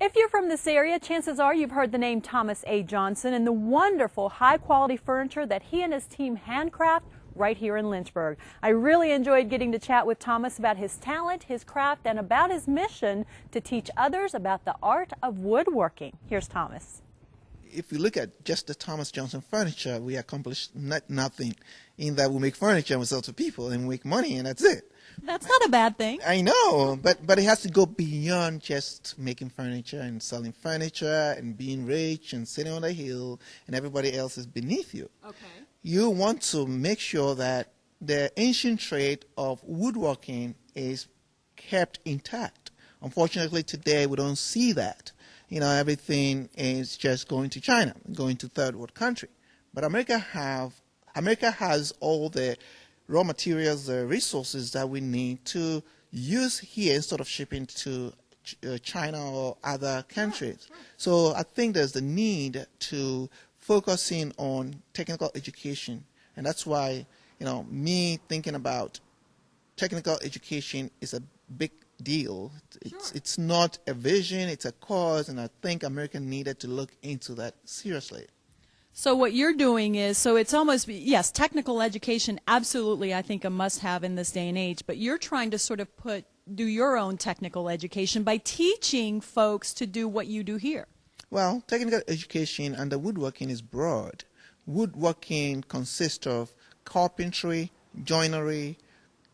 If you're from this area, chances are you've heard the name Thomas A. Johnson and the wonderful high-quality furniture that he and his team handcraft right here in Lynchburg. I really enjoyed getting to chat with Thomas about his talent, his craft, and about his mission to teach others about the art of woodworking. Here's Thomas. If you look at just the Thomas Johnson furniture, we accomplished nothing in that we make furniture and we sell to people and we make money and that's it. That's not a bad thing. I know, but it has to go beyond just making furniture and selling furniture and being rich and sitting on a hill and everybody else is beneath you. Okay. You want to make sure that the ancient trade of woodworking is kept intact. Unfortunately, today we don't see that. You know, everything is just going to China, going to third world country. But America has all the raw materials, the resources that we need to use here instead of shipping to China or other countries. So I think there's the need to focus in on technical education. And that's why, you know, me thinking about technical education is a big deal. It's not a vision, it's a cause, and I think America needed to look into that seriously. So what you're doing is, so it's almost, yes, technical education, absolutely, I think a must-have in this day and age, but you're trying to sort of do your own technical education by teaching folks to do what you do here. Well, technical education under woodworking is broad. Woodworking consists of carpentry, joinery,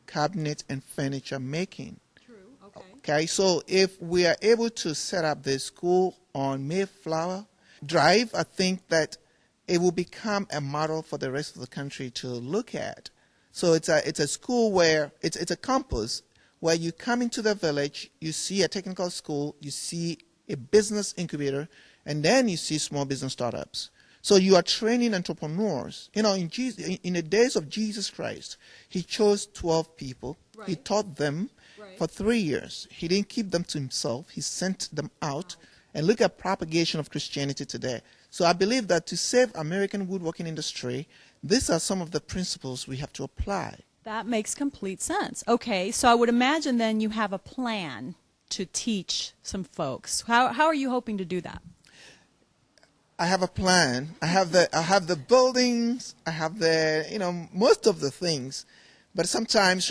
cabinet, and furniture making. True, okay. Okay, so if we are able to set up the school on Mayflower Drive, I think that it will become a model for the rest of the country to look at. So it's a school where it's a campus where you come into the village, you see a technical school, you see a business incubator, and then you see small business startups. So you are training entrepreneurs. You know, in the days of Jesus Christ, he chose 12 people. Right. He taught them for 3 years. He didn't keep them to himself. He sent them out. And look at propagation of Christianity today. So I believe that to save American woodworking industry, these are some of the principles we have to apply. That makes complete sense. Okay, so I would imagine then you have a plan to teach some folks. How are you hoping to do that? I have a plan. I have the buildings. I have most of the things. But sometimes,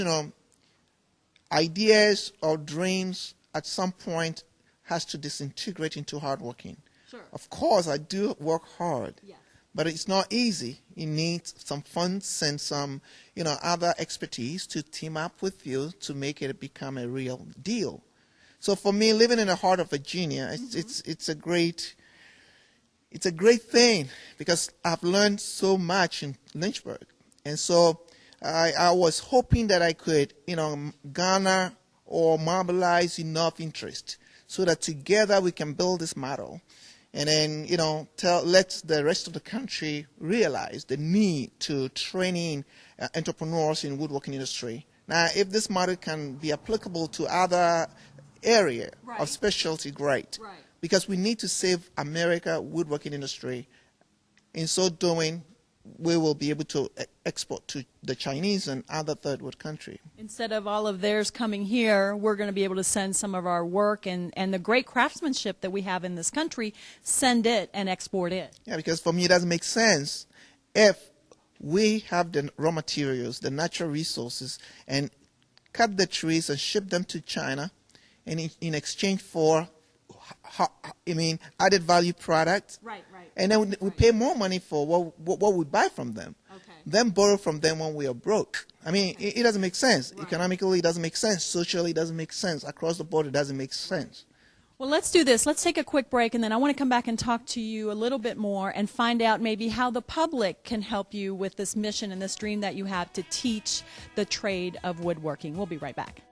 ideas or dreams at some point has to disintegrate into hard working. Sure. Of course, I do work hard, yes, but it's not easy. You need some funds and some, other expertise to team up with you to make it become a real deal. So for me, living in the heart of Virginia, it's a great thing because I've learned so much in Lynchburg, and so I was hoping that I could, garner or mobilize enough interest so that together we can build this model and then, let the rest of the country realize the need to training entrepreneurs in woodworking industry. Now, if this model can be applicable to other area of specialty, great. Right. Because we need to save America woodworking industry. In so doing, we will be able to export to the Chinese and other third world country. Instead of all of theirs coming here, we're going to be able to send some of our work and the great craftsmanship that we have in this country, send it and export it. Yeah, because for me it doesn't make sense if we have the raw materials, the natural resources, and cut the trees and ship them to China, and in exchange for added value products. Right. And then we pay more money for what we buy from them. Okay. Then borrow from them when we are broke. It doesn't make sense. Right. Economically, it doesn't make sense. Socially, it doesn't make sense. Across the board, it doesn't make sense. Well, let's do this. Let's take a quick break, and then I want to come back and talk to you a little bit more and find out maybe how the public can help you with this mission and this dream that you have to teach the trade of woodworking. We'll be right back.